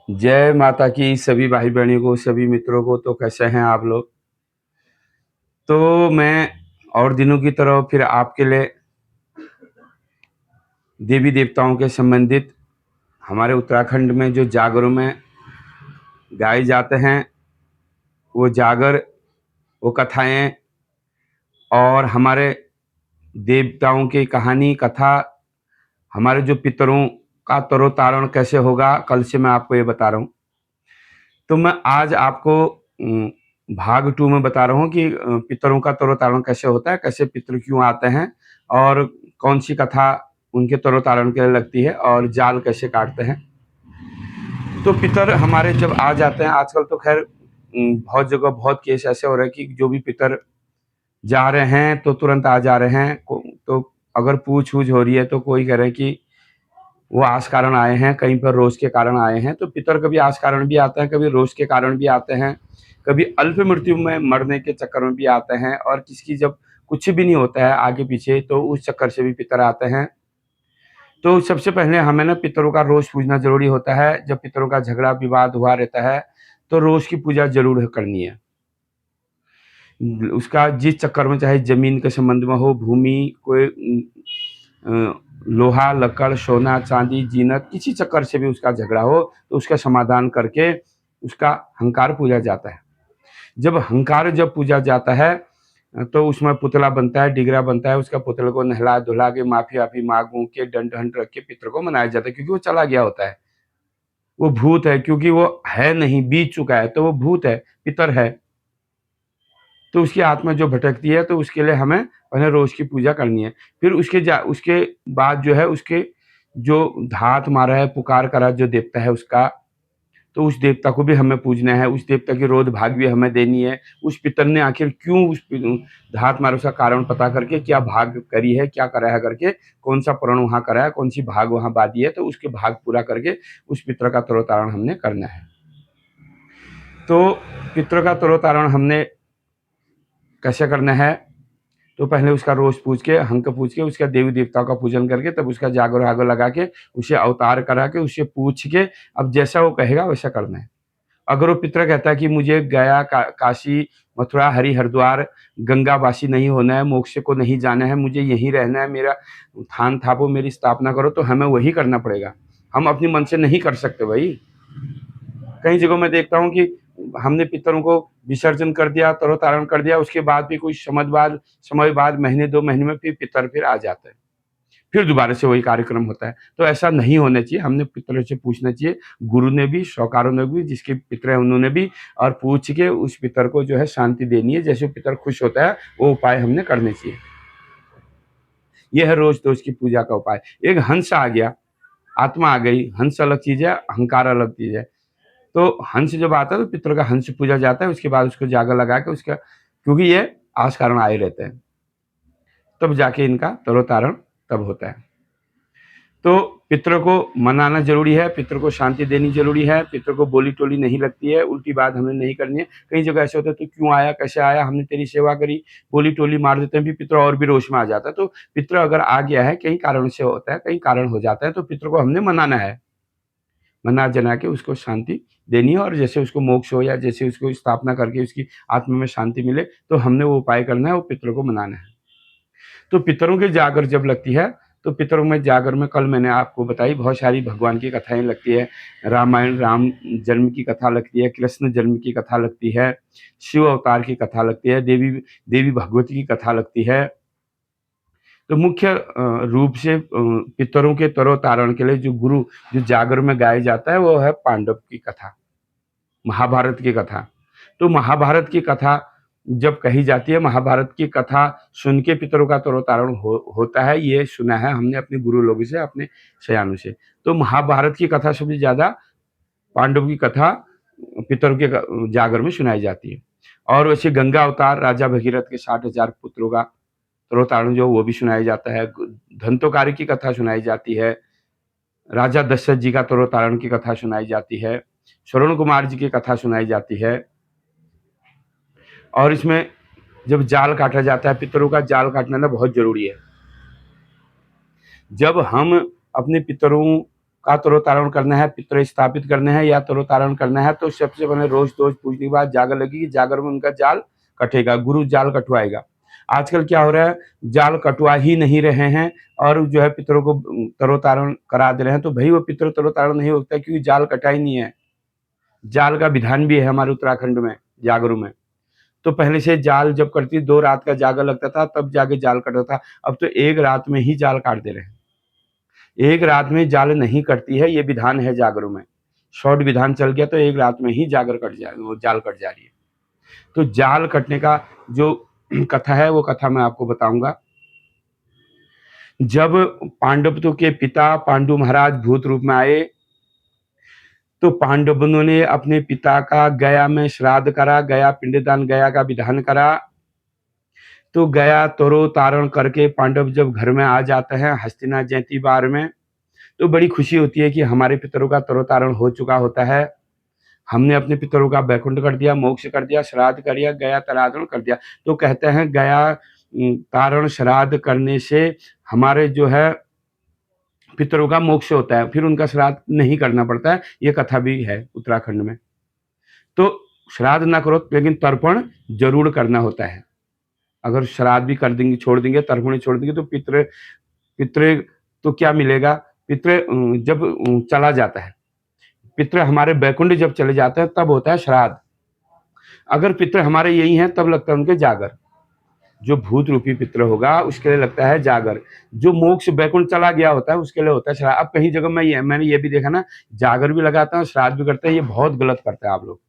जय माता की सभी भाई बहनों को, सभी मित्रों को। तो कैसे हैं आप लोग? तो मैं और दिनों की तरह फिर आपके लिए देवी देवताओं के संबंधित हमारे उत्तराखंड में जो जागरों में गाए जाते हैं, वो जागर, वो कथाएं और हमारे देवताओं की कहानी कथा, हमारे जो पितरों का तरोतारण कैसे होगा, कल से मैं आपको ये बता रहा हूँ। तो मैं आज आपको भाग 2 में बता रहा हूँ कि पितरों का तरोतारण कैसे होता है, कैसे पितर क्यों आते हैं और कौन सी कथा उनके तरोतारण के लिए लगती है और जाल कैसे काटते हैं। तो पितर हमारे जब आ जाते हैं, आजकल तो खैर बहुत जगह बहुत केस ऐसे हो रहे हैं कि जो भी पितर जा रहे हैं तो तुरंत आ जा रहे हैं। तो अगर पूछ-वूछ हो रही है तो कोई कह रहे हैं कि वो आस कारण आए हैं, कहीं पर रोष के कारण आए हैं। तो पितर कभी आस कारण भी आते हैं, कभी रोष के कारण भी आते हैं, कभी अल्प मृत्यु में मरने के चक्कर में भी आते हैं, और किसी जब कुछ भी नहीं होता है आगे पीछे तो उस चक्कर से भी पितर आते हैं। तो सबसे पहले हमें ना पितरों का रोष पूजना जरूरी होता है। जब पितरों का झगड़ा विवाद हुआ रहता है तो रोष की पूजा जरूर करनी है। उसका जिस चक्कर में, चाहे जमीन के संबंध में हो, भूमि, कोई लोहा लक्कड़ सोना चांदी जीनत, किसी चक्कर से भी उसका झगड़ा हो तो उसका समाधान करके उसका हंकार पूजा जाता है। जब हंकार जब पूजा जाता है तो उसमें पुतला बनता है, डिगरा बनता है, उसका पुतले को नहला धुला के माफी वाफी मांग मूंग के दंड हंड रख के पितर को मनाया जाता है, क्योंकि वो चला गया होता है, वो भूत है, क्योंकि वो है नहीं, बीत चुका है तो वो भूत है, पितर है। तो उसकी आत्मा जो भटकती है तो उसके लिए हमें पहले रोज की पूजा करनी है। फिर उसके बाद जो है, उसके जो धात मारा है, पुकार करा जो देवता है उसका, तो उस देवता को भी हमें पूजना है। उस देवता की रोध भाग भी हमें देनी है। उस पितर ने आखिर क्यों उस धात मारा, उसका कारण पता करके क्या भाग करी है, क्या करा है करके, कौन सा प्रण वहां करा है, कौन सी भाग वहां बाधी है, तो उसके भाग पूरा करके उस पितर का तरोतारण हमने करना है। तो पितर का तरोतारण हमने कैसे करना है? तो पहले उसका रोज पूछ के, हंक पूछ के, उसका देवी देवताओं का पूजन करके, तब उसका जागर वागर लगा के, उसे अवतार करा के, उससे पूछ के, अब जैसा वो कहेगा वैसा करना है। अगर वो पितर कहता है कि मुझे गया, काशी, मथुरा, हरि हरिद्वार, गंगावासी नहीं होना है, मोक्ष को नहीं जाना है, मुझे यहीं रहना है, मेरा थान थापो, मेरी स्थापना करो, तो हमें वही करना पड़ेगा। हम अपनी मन से नहीं कर सकते भाई। कई जगहों में देखता हूँ कि हमने पितरों को विसर्जन कर दिया, तरोतारण कर दिया, उसके बाद भी कुछ समय बाद महीने 2 महीने में फिर पितर फिर आ जाते हैं, फिर दोबारा से वही कार्यक्रम होता है। तो ऐसा नहीं होना चाहिए, हमने पितरों से पूछना चाहिए। गुरु ने भी, शौकारों ने भी, जिसके पितर है उन्होंने भी, और पूछ के उस पितर को जो है शांति देनी है। जैसे पितर खुश होता है वो उपाय हमने करने चाहिए। यह है रोज दोष की पूजा का उपाय। एक हंस आ गया, आत्मा आ गई, हंस अलग चीज है, अहंकार अलग चीज है। तो हंस जब आता है तो पितर का हंस पूजा जाता है, उसके बाद उसको जागर लगा के उसका, क्योंकि ये आस कारण आए रहते हैं, तब जाके इनका तरोतारण तब होता है। तो पितर को मनाना जरूरी है, पितर को शांति देनी जरूरी है, पितर को बोली टोली नहीं लगती है, उल्टी बात हमें नहीं करनी है। कई जगह ऐसे होता है, तो क्यों आया, कैसे आया, हमने तेरी सेवा करी, बोली टोली मार देते हैं, फिर पितर और भी रोष में आ जाता है। तो पितर अगर आ गया है, कई कारण से होता है, कई कारण हो जाता है, तो पितर को हमने मनाना है, मना जना के उसको शांति देनी है। और जैसे उसको मोक्ष हो या जैसे उसको स्थापना करके उसकी आत्मा में शांति मिले, तो हमने वो उपाय करना है, वो पितर को मनाना है। तो पितरों की जागर जब लगती है, तो पितरों में जागर में कल मैंने आपको बताई बहुत सारी भगवान की कथाएं लगती है। रामायण, राम जन्म की कथा लगती है, कृष्ण जन्म की कथा लगती है, शिव अवतार की कथा लगती है, देवी देवी भगवती की कथा लगती है। तो मुख्य रूप से पितरों के तरोतारण के लिए जो जागर में गाया जाता है वो है पांडव की कथा, महाभारत की कथा। तो महाभारत की कथा जब कही जाती है, महाभारत की कथा सुन के पितरों का तरोतारण होता है, ये सुना है हमने अपने गुरु लोगों से, अपने सयानों से। तो महाभारत की कथा सबसे ज्यादा, पांडव की कथा पितरों के जागर में सुनाई जाती है। और वैसे गंगा अवतार, राजा भगीरथ के 60,000 पुत्रों का तरोतारण जो वो भी सुनाया जाता है। धंतोकारी की कथा सुनाई जाती है, राजा दशरथ जी का तरोतारण की कथा सुनाई जाती है, श्रवण कुमार जी की कथा सुनाई जाती है। और इसमें जब जाल काटा जाता है, पितरों का जाल काटना ना बहुत जरूरी है। जब हम अपने पितरों का तरोतारण करना है, पितर स्थापित करने हैं या तरोतारण करना है, तो सबसे पहले रोज पूजने के बाद जागर लगेगी। जागर में उनका जाल कटेगा, गुरु जाल कटवाएगा। आजकल क्या हो रहा है, जाल कटवा ही नहीं रहे हैं और जो है पितरों को तरोतारण करा दे रहे हैं। तो भाई वो पितर तरोतारण नहीं होता क्योंकि जाल कटा ही नहीं है। जाल का विधान भी है हमारे उत्तराखंड में, जागरू में। तो पहले से जाल जब करती 2 रात का जागर लगता था तब जाके जाल कटता था। अब तो 1 रात में ही जाल काट दे रहे हैं। 1 रात में जाल नहीं कटती है, ये विधान है जागरों में। शॉर्ट विधान चल गया तो 1 रात में ही जागर कट जाए, वो जाल कट जा रही है। तो जाल कटने का जो कथा है वो कथा मैं आपको बताऊंगा। जब पांडवों के पिता पांडु महाराज भूत रूप में आए तो पांडवों ने अपने पिता का गया में श्राद्ध करा, गया पिंडदान, गया का विधान करा। तो गया तरो तारण करके पांडव जब घर में आ जाते हैं हस्तिना जयंती बार में, तो बड़ी खुशी होती है कि हमारे पितरों का तरोतारण हो चुका होता है। हमने अपने पितरों का वैकुंठ कर दिया, मोक्ष कर दिया, श्राद्ध कर दिया, गया तारण कर दिया। तो कहते हैं गया तारण श्राद्ध करने से हमारे जो है पितरों का मोक्ष होता है, फिर उनका श्राद्ध नहीं करना पड़ता है। ये कथा भी है उत्तराखंड में। तो श्राद्ध ना करो लेकिन तर्पण जरूर करना होता है। अगर श्राद्ध भी कर देंगे, छोड़ देंगे, तर्पण छोड़ देंगे तो पितृ पितृ तो क्या मिलेगा, पितृ जब चला जाता है, पितृ हमारे बैकुंठ जब चले जाते हैं तब होता है श्राद्ध। अगर पितृ हमारे यही हैं तब लगता है उनके जागर। जो भूत रूपी पितृ होगा उसके लिए लगता है जागर। जो मोक्ष बैकुंठ चला गया होता है उसके लिए होता है श्राद्ध। अब कहीं जगह मैंने ये भी देखा ना, जागर भी लगाता है श्राद्ध भी करते हैं। ये बहुत गलत करते हैं आप लोग।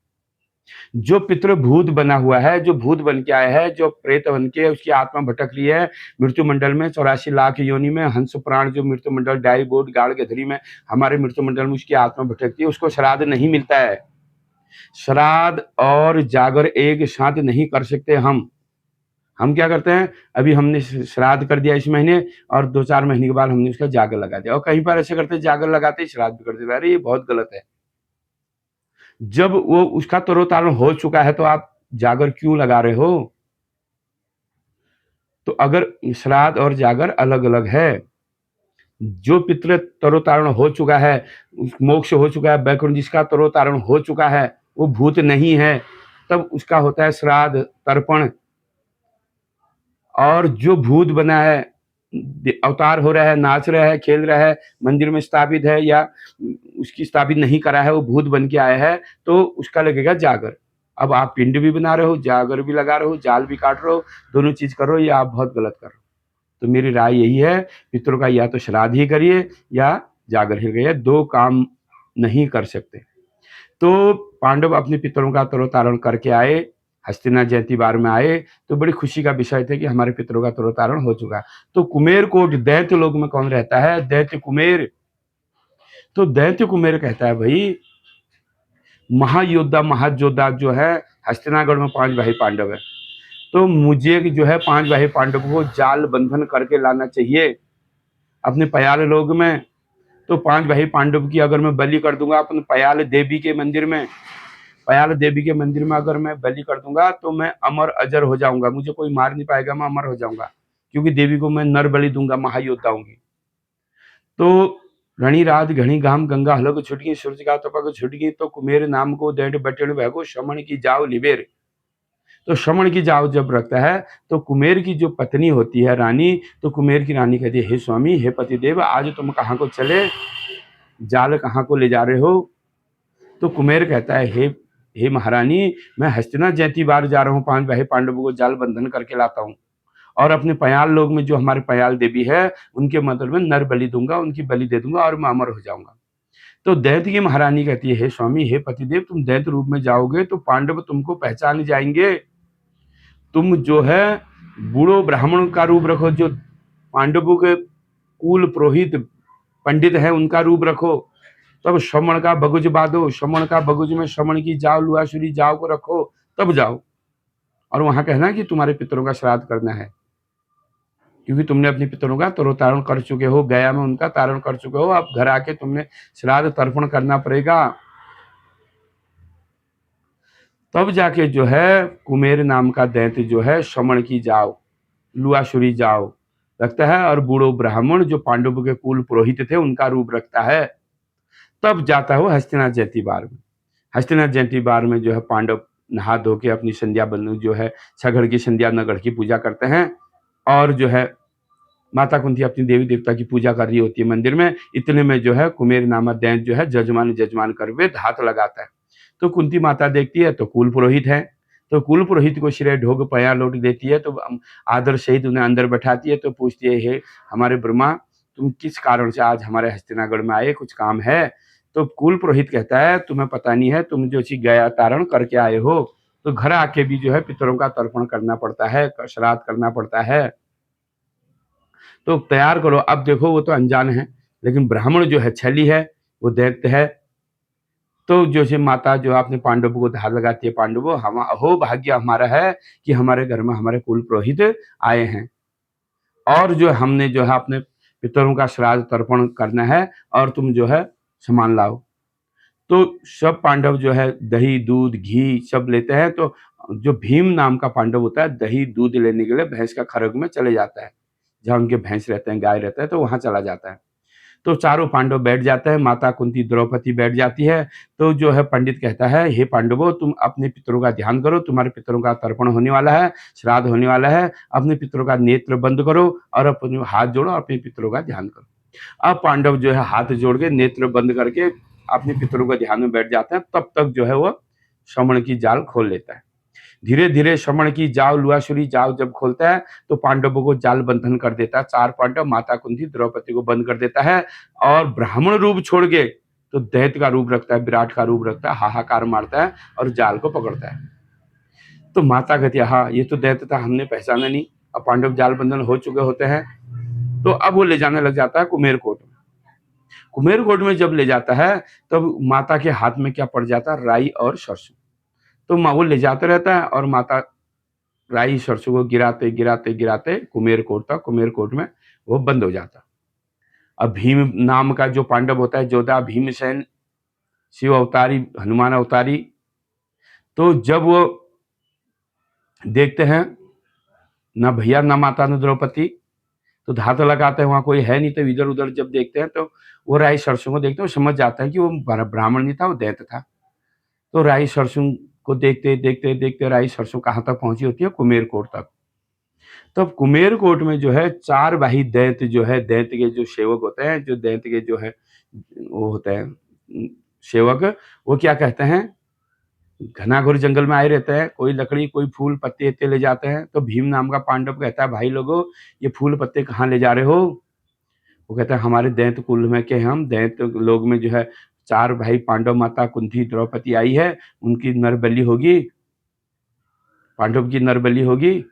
जो पितृ भूत बना हुआ है, जो भूत बन के आया है, जो प्रेत बन के उसकी आत्मा भटक रही है मृत्यु मंडल में 84 लाख योनि में, हंस प्राण जो मृत्यु मंडल डाई बोट गाड़ गधरी में हमारे मृत्यु मंडल में उसकी आत्मा भटकती है, उसको श्राद्ध नहीं मिलता है। श्राद्ध और जागर एक साथ नहीं कर सकते हम क्या करते हैं, अभी हमने श्राद्ध कर दिया इस महीने और 2-4 महीने के बाद हमने उसका जागर लगा दिया। और कहीं पर ऐसे करते जागर लगाते श्राद्ध भी कर देते। अरे ये बहुत गलत है। जब वो उसका तरोतारण हो चुका है तो आप जागर क्यों लगा रहे हो? तो अगर श्राद्ध और जागर अलग अलग है, जो पितृ तरोतारण हो चुका है, मोक्ष हो चुका है, बैकुंठ जिसका तरोतारण हो चुका है, वो भूत नहीं है, तब उसका होता है श्राद्ध तर्पण। और जो भूत बना है, अवतार हो रहा है, नाच रहा है, खेल रहा है, मंदिर में स्थापित है या उसकी स्थापित नहीं करा है, वो भूत बन के आया है, तो उसका लगेगा जागर। अब आप पिंड भी बना रहे हो, जागर भी लगा रहे हो, जाल भी काट रहे हो, दोनों चीज कर रहे हो, ये आप बहुत गलत कर रहे हो। तो मेरी राय यही है, पितरों का या तो श्राद्ध ही करिए या जागर ही करिए, 2 काम नहीं कर सकते। तो पांडव अपने पितरों का तरोतारण करके आए, हस्तिना जयंती बार में आए, तो बड़ी खुशी का विषय था कि हमारे पितरों का तरोतारण हो चुका। तो कुमेर कोट दैत्य लोक में कौन रहता है? दैत्य कुमेर। तो दैत्य कुमेर कहता है भाई महायोद्धा महायोद्धा जो है हस्तिनागढ़ में 5 भाई पांडव है, तो मुझे जो है 5 भाई पांडव को जाल बंधन करके लाना चाहिए अपने पयाल लोग में। तो 5 भाई पांडव की अगर मैं बलि कर दूंगा अपने पयाल देवी के मंदिर में, पयाल देवी के मंदिर में अगर मैं बलि कर दूंगा तो मैं अमर अजर हो जाऊंगा, मुझे कोई मार नहीं पाएगा, मैं अमर हो जाऊंगा क्योंकि देवी को मैं नर बलि दूंगा, महायोद्धा होंगी। तो घनी रात घनी घाम गंगा हलक छुटगी, सूरज का तपक छुटगी, तो कुमेर नाम को दैट बटेण भैगो श्रमण की जाओ लिबेर। तो श्रमण की जाओ जब रखता है तो कुमेर की जो पत्नी होती है रानी, तो कुमेर की रानी कहती है हे स्वामी, हे पतिदेव, आज तुम कहाँ को चले, जाल कहाँ को ले जा रहे हो? तो कुमेर कहता है हे महारानी, मैं हस्तिना जयंती बार जा रहा हूँ, 5 भाई पांडवों को जाल बंधन करके लाता हूँ और अपने पयाल लोग में जो हमारे पयाल देवी है उनके मंदिर में नर बलि दूंगा, उनकी बलि दे दूंगा और मैं अमर हो जाऊंगा। तो दैत्य की महारानी कहती है हे स्वामी, हे पतिदेव, तुम दैत्य रूप में जाओगे तो पांडव तुमको पहचान जाएंगे। तुम जो है बूढ़ो ब्राह्मण का रूप रखो, जो पांडवों के कुल पुरोहित पंडित है उनका रूप रखो। तब श्रमण का बगुज बांधो, श्रमण का बगुज में श्रमण की जाओ लुआसुरी जाओ को रखो, तब जाओ और वहां कहना कि तुम्हारे पितरों का श्राद्ध करना है, क्योंकि तुमने अपने पितरों का तरोतारण कर चुके हो, गया में उनका तारण कर चुके हो, अब घर आके तुमने श्राद्ध तर्पण करना पड़ेगा। तब जाके जो है कुमेर नाम का दैत्य जो है श्रमण की जाओ लुआसुरी जाओ रखता है और बूढ़ो ब्राह्मण जो पांडवों के कुल पुरोहित थे उनका रूप रखता है। तब जाता है वो हस्तिनाथ जयंती बार में। हस्तिनाथ जयंती बार में जो है पांडव नहा धो के अपनी संध्या बंद जो है छगड़ की संध्या नगढ़ की पूजा करते हैं, और जो है माता कुंती अपनी देवी देवता की पूजा कर रही होती है मंदिर में। इतने में जो है कुमेर नामक दैत्य जो है जजमान जजमान कर वे हाथ लगाता है। तो कुंती माता देखती है तो कुल पुरोहित है, तो कुल पुरोहित को श्रेय ढोग पया लौट देती है। तो आदर सहित उन्हें अंदर बैठाती है, तो पूछती है, हे हमारे ब्रह्मा, तुम किस कारण से आज हमारे हस्तिनागढ़ में आए, कुछ काम है? तो कुल पुरोहित कहता है, तुम्हें पता नहीं है, तुम जो सी गया तारण करके आए हो, तो घर आके भी जो है पितरों का तर्पण करना पड़ता है, श्राद्ध करना पड़ता है, तो तैयार करो। अब देखो वो तो अनजान है, लेकिन ब्राह्मण जो है छली है, वो दैत्य है। तो जो से माता जो आपने पांडवों को धार लगाती है, पांडवों हम हो भाग्य हमारा है कि हमारे घर में हमारे कुल पुरोहित आए हैं, और जो हमने जो है अपने पितरों का श्राद्ध तर्पण करना है, और तुम जो है सामान लाओ। तो सब पांडव जो है दही दूध घी सब लेते हैं। तो जो भीम नाम का पांडव होता है दही दूध लेने के लिए भैंस का खरग में चले जाता है, जहाँ उनके भैंस रहते हैं, गाय रहता है, तो वहां चला जाता है। तो चारों पांडव बैठ जाते हैं, माता कुंती द्रौपदी बैठ जाती है। तो जो है पंडित कहता है, हे पांडवों, तुम अपने पितरों का ध्यान करो, तुम्हारे पितरों का तर्पण होने वाला है, श्राद्ध होने वाला है, अपने पितरों का नेत्र बंद करो और अपने हाथ जोड़ो, अपने पितरों का ध्यान करो। अब पांडव जो है हाथ जोड़ के नेत्र बंद करके अपने पितरों का ध्यान में बैठ जाते हैं। तब तक जो है वो श्रवण की जाल खोल लेता है। धीरे धीरे श्रवण की जाल लुआसुरी जाल जब खोलता है, तो पांडवों को जाल बंधन कर देता है। चार पांडव माता कुंती द्रौपदी को बंद कर देता है, और ब्राह्मण रूप छोड़ के तो दैत्य का रूप रखता है, विराट का रूप रखता है, हाहाकार मारता है और जाल को पकड़ता है। तो माता कहती है, हाँ ये तो दैत्य था, हमने पहचाना नहीं। अब पांडव जाल बंधन हो चुके होते हैं, तो अब वो ले जाने लग जाता है कुमेर कोट में। कुमेर कोट में जब ले जाता है, तब माता के हाथ में क्या पड़ जाता है, राई और सरसों। तो माँ वो ले जाते रहता है, और माता राई सरसों को गिराते गिराते गिराते कुमेर कोट तक, कुमेर कोट में वो बंद हो जाता। अब भीम नाम का जो पांडव होता है, जोधा भीमसेन, शिव अवतारी, हनुमान अवतारी, तो जब वो देखते हैं ना भैया ना माता ना द्रौपदी, तो धात लगाते हैं, वहां कोई है नहीं। तो इधर उधर जब देखते हैं, तो वो राई सरसों को देखते हैं, समझ जाता है कि वो ब्राह्मण नहीं था, वो दैत्य था। तो राई सरसों को देखते देखते देखते राई सरसों कहाँ तक पहुंची होती है, कुमेर कोट तक। तब कुमेर कोट में जो है चार भाई दैत्य जो है, दैत्य के जो सेवक होते हैं, जो दैत्य के जो है वो होते हैं सेवक, वो क्या कहते हैं, घनाघोर जंगल में आए रहते हैं, कोई लकड़ी कोई फूल पत्ते इत्ते ले जाते हैं। तो भीम नाम का पांडव कहता है, भाई लोगो ये फूल पत्ते कहाँ ले जा रहे हो? वो कहता है, हमारे दैत्य कुल में के हम दैत्य लोग में जो है चार भाई पांडव, माता कुंती द्रौपदी आई है, उनकी नरबली होगी, पांडव की नरबली होगी,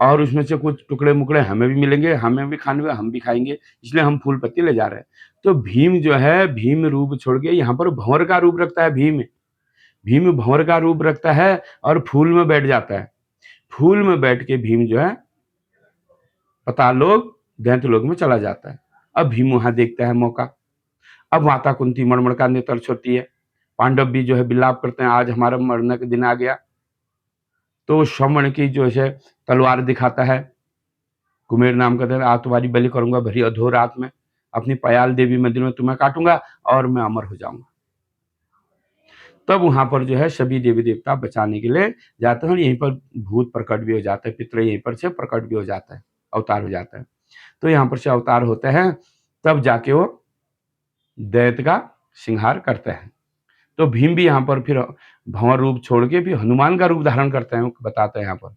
और उसमें से कुछ टुकड़े मुकड़े हमें भी मिलेंगे, हमें भी खाने, हम भी खाएंगे, इसलिए हम फूल पत्ती ले जा रहे हैं। तो भीम जो है भीम रूप छोड़ के यहाँ पर भंवर का रूप रखता है। भीम भीम भंवर का रूप रखता है और फूल में बैठ जाता है। फूल में बैठ के भीम जो है पाताल लोक दैत्य लोक में चला जाता है। अब भीम वहां देखता है मौका। अब माता कुंती मड़मड़ का नेत्र छोड़ती है, पांडव भी जो है विलाप करते हैं, आज हमारा मरने का दिन आ गया। तो श्रवण की जो है तलवार दिखाता है, कुमेर नाम का, आज तुम्हारी बलि करूंगा भरी अधो रात में, अपनी पयाल देवी मंदिर में तुम्हें काटूंगा और मैं अमर हो जाऊंगा। तब वहां पर जो है सभी देवी देवता बचाने के लिए जाते हैं, और यहीं पर भूत प्रकट भी हो जाते हैं, पितर यहीं पर से प्रकट भी हो जाता है, अवतार हो जाता है। तो यहाँ पर से अवतार होते हैं, तब जाके वो दैत्य का संहार करते हैं। तो भीम भी यहाँ पर फिर भंवर रूप छोड़ के भी हनुमान का रूप धारण करते हैं, बताते हैं यहाँ पर,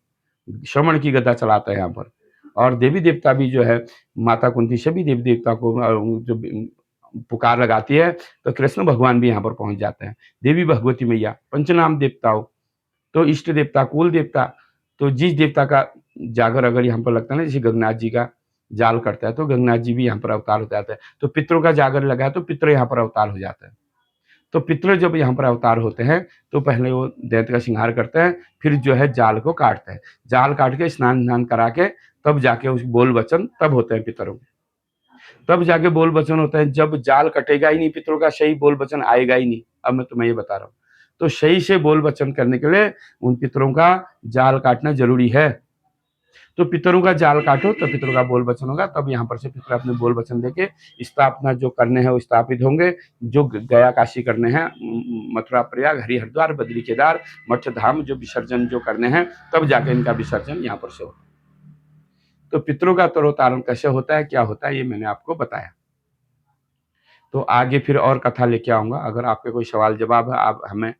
श्रवण की गदा चलाता है यहाँ पर। और देवी देवता भी जो है माता कुंती सभी देवी देवता को जो पुकार लगाती है, तो कृष्ण भगवान भी यहाँ पर पहुंच जाते हैं, देवी भगवती मैया, पंचनाम देवताओं, तो इष्ट देवता, कुल देवता। तो जिस देवता का जागर अगर यहाँ पर लगता है ना, जैसे गंगनाथ जी का जाल करता है, तो गंगनाथ जी भी यहाँ पर अवतार हो जाते हैं। तो पितरों का जागर लगा है, तो पितर यहाँ पर अवतार हो जाता है। तो पितर जब यहाँ पर अवतार होते हैं, तो पहले वो दैत्य का संहार करते हैं, फिर जो है जाल को काटते हैं, जाल काट के स्नान करा के तब जाके उस बोल वचन तब होते हैं पितरों के, तब जाके बोल वचन होता है। जब जाल कटेगा ही नहीं पितरों का, सही बोल वचन आएगा ही नहीं। अब मैं तुम्हें ये बता रहा हूँ, तो सही से बोल वचन करने के लिए उन पितरों का जाल काटना जरूरी है। तो पितरों का जाल काटो तो पितरों का बोल वचन होगा, तब यहाँ पर से पितर अपने बोल वचन देके स्थापना जो करने हैं वो स्थापित होंगे। जो गया काशी करने हैं, मथुरा प्रयाग हरि हरिद्वार बद्री केदार मठ धाम जो विसर्जन जो करने हैं, तब जाके इनका विसर्जन यहाँ पर से होता है। तो पितरों का तरोतारण कैसे होता है, क्या होता है, ये मैंने आपको बताया। तो आगे फिर और कथा लेके आऊंगा। अगर आपके कोई सवाल जवाब है, आप हमें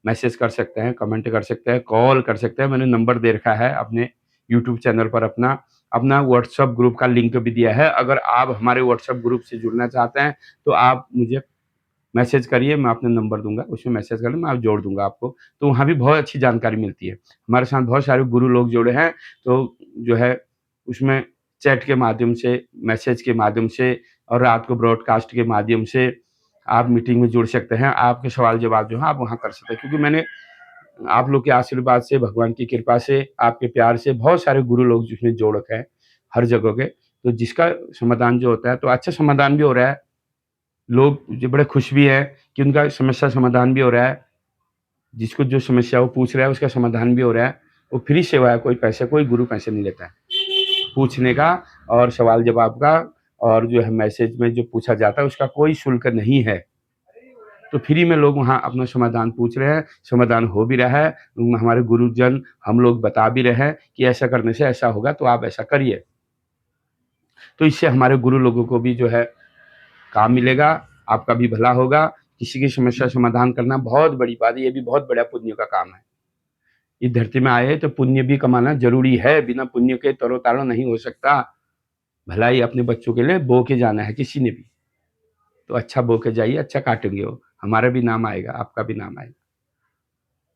मैसेज कर सकते हैं, कमेंट कर सकते हैं, कॉल कर सकते हैं। मैंने नंबर दे रखा है अपने यूट्यूब चैनल पर, अपना अपना व्हाट्सअप ग्रुप का लिंक भी दिया है। अगर आप हमारे व्हाट्सअप ग्रुप से जुड़ना चाहते हैं तो आप मुझे मैसेज करिए, मैं अपना नंबर दूंगा, उसमें मैसेज कर मैं आप जोड़ दूंगा आपको। तो वहाँ भी बहुत अच्छी जानकारी मिलती है। हमारे साथ बहुत सारे गुरु लोग जुड़े हैं, तो जो है उसमें चैट के माध्यम से, मैसेज के माध्यम से और रात को ब्रॉडकास्ट के माध्यम से आप मीटिंग में जुड़ सकते हैं। आपके सवाल जवाब जो है आप वहाँ कर सकते हैं, क्योंकि मैंने आप लोग के आशीर्वाद से, भगवान की कृपा से, आपके प्यार से बहुत सारे गुरु लोग जिसमें जोड़ रखे हैं हर जगह के। तो जिसका समाधान जो होता है तो अच्छा समाधान भी हो रहा है, लोग जो बड़े खुश भी हैं कि उनका समस्या समाधान भी हो रहा है। जिसको जो समस्या वो पूछ रहा है उसका समाधान भी हो रहा है। वो फ्री सेवा है, कोई पैसे, कोई गुरु पैसे नहीं लेता है पूछने का और सवाल जवाब का, और जो है मैसेज में जो पूछा जाता है उसका कोई शुल्क नहीं है। तो फ्री में लोग वहाँ अपना समाधान पूछ रहे हैं, समाधान हो भी रहा है। हमारे गुरुजन हम लोग बता भी रहे हैं कि ऐसा करने से ऐसा होगा, तो आप ऐसा करिए। तो इससे हमारे गुरु लोगों को भी जो है काम मिलेगा, आपका भी भला होगा। किसी की समस्या समाधान करना बहुत बड़ी बात है, ये भी बहुत बड़ा पुण्य का काम है। इस धरती में आए तो पुण्य भी कमाना जरूरी है, बिना पुण्य के तरोतारण नहीं हो सकता। भलाई अपने बच्चों के लिए बो के जाना है किसी ने भी, तो अच्छा बो के जाइए, अच्छा काटेंगे वो, हमारा भी नाम आएगा, आपका भी नाम आएगा।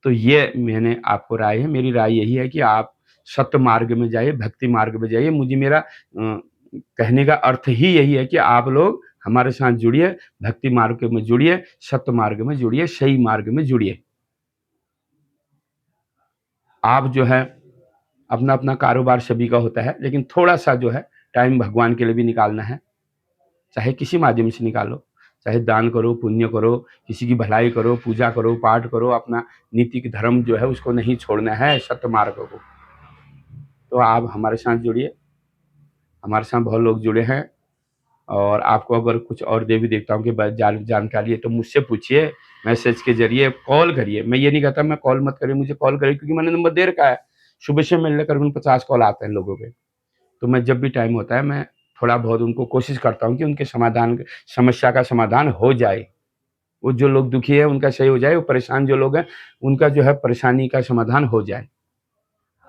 तो ये मैंने आपको राय है, मेरी राय यही है कि आप सत्य मार्ग में जाइए, भक्ति मार्ग में जाइए। मुझे मेरा कहने का अर्थ ही यही है कि आप लोग हमारे साथ जुड़िए, भक्ति मार्ग में जुड़िए, सत्य मार्ग में जुड़िए, सही मार्ग में जुड़िए। आप जो है अपना अपना कारोबार सभी का होता है, लेकिन थोड़ा सा जो है टाइम भगवान के लिए भी निकालना है। चाहे किसी माध्यम से निकालो, चाहे दान करो, पुण्य करो, किसी की भलाई करो, पूजा करो, पाठ करो, अपना नीतिक धर्म जो है उसको नहीं छोड़ना है, सत्य मार्ग को। तो आप हमारे साथ जुड़िए, हमारे साथ बहुत लोग जुड़े हैं। और आपको अगर कुछ और देवी देवताओं के बारे जानकारी है तो मुझसे पूछिए, मैसेज के जरिए, कॉल करिए। मैं ये नहीं कहता मैं कॉल मत करिए, मुझे कॉल करिए, क्योंकि मैंने नंबर दे रखा है। सुबह से मिलने करीबन 50 कॉल आते हैं लोगों के। तो मैं जब भी टाइम होता है मैं थोड़ा बहुत उनको कोशिश करता हूँ कि उनके समस्या का समाधान हो जाए। वो जो लोग दुखी है उनका सही हो जाए, वो परेशान जो लोग हैं उनका जो है परेशानी का समाधान हो जाए।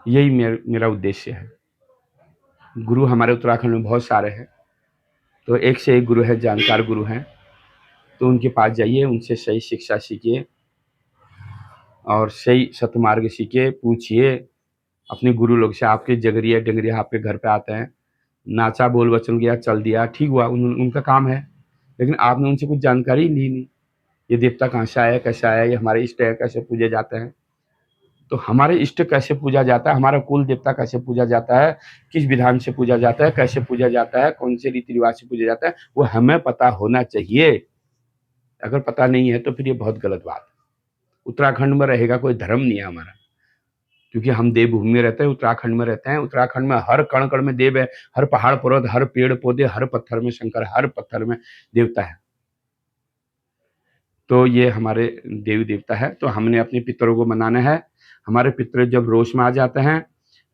यही मेरा उद्देश्य है। गुरु हमारे उत्तराखंड में बहुत सारे हैं, तो एक से एक गुरु है, जानकार गुरु हैं। तो उनके पास जाइए, उनसे सही शिक्षा सीखिए और सही सतमार्ग सीखिए, पूछिए अपने गुरु लोग से। आपके जगरिया डंगरिया आपके घर पे आते हैं, नाचा, बोल वचन गया, चल दिया, ठीक हुआ, उनका काम है। लेकिन आपने उनसे कुछ जानकारी ली नहीं, ये देवता कहाँ से आया, कैसे आया, ये हमारे इष्ट है, कैसे पूजे जाते हैं। तो हमारे इष्ट कैसे पूजा जाता है, हमारा कुल देवता कैसे पूजा जाता है, किस विधान से पूजा जाता है, कैसे पूजा जाता है, कौन से रीति रिवाज से पूजा जाता है, वो हमें पता होना चाहिए। अगर पता नहीं है तो फिर ये बहुत गलत बात है। उत्तराखंड में रहेगा कोई धर्म नहीं है हमारा, क्योंकि हम देवभूमि में रहते हैं, उत्तराखंड में रहते हैं। उत्तराखंड में हर कण कण में देव है, हर पहाड़ पर्वत, हर पेड़ पौधे, हर पत्थर में शंकर, हर पत्थर में देवता है। तो ये हमारे देवी देवता है, तो हमने अपने पितरों को मनाना है। हमारे पितर जब रोष में आ जाते हैं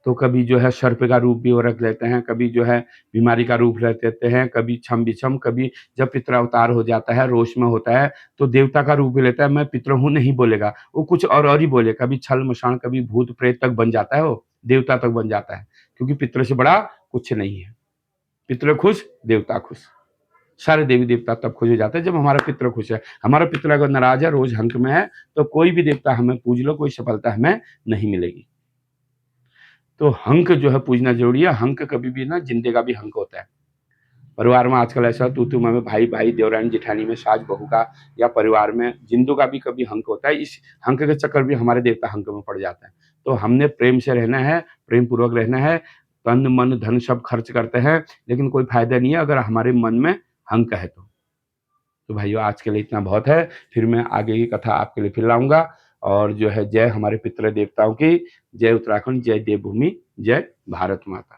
तो कभी जो है सर्प का रूप भी वो रख लेते हैं, कभी जो है बीमारी का रूप रख लेते हैं, कभी छम बिछम, कभी जब पितर अवतार हो जाता है, रोष में होता है तो देवता का रूप भी लेता है। मैं पितर हूँ नहीं बोलेगा, वो कुछ और ही बोले, कभी छल मशान, कभी भूत प्रेत तक बन जाता है, वो देवता तक बन जाता है। क्योंकि पितर से बड़ा कुछ नहीं है। पितर खुश, देवता खुश। सारे देवी देवता तब खुश हो जाते हैं जब हमारा पितर खुश है। हमारा पितर अगर नाराज है, रोज हंक में है, तो कोई भी देवता हमें पूज लो, कोई सफलता हमें नहीं मिलेगी। तो हंक जो है पूजना जरूरी है। हंक कभी भी ना जिंदे का भी हंक होता है। परिवार में आजकल ऐसा तू में भाई भाई, देवरानी जेठानी में, सास बहू का, या परिवार में जिंदों का भी कभी हंक होता है। इस हंक के चक्कर भी हमारे देवता हंक में पड़ जाते हैं। तो हमने प्रेम से रहना है, प्रेम पूर्वक रहना है। तन मन धन सब खर्च करते हैं, लेकिन कोई फायदा नहीं है अगर हमारे मन में हंक है तो भाइयों आज के लिए इतना बहुत है। फिर मैं आगे की कथा आपके लिए फिर लाऊंगा। और जो है जय हमारे पितृ देवताओं की, जय उत्तराखंड, जय देवभूमि, जय भारत माता।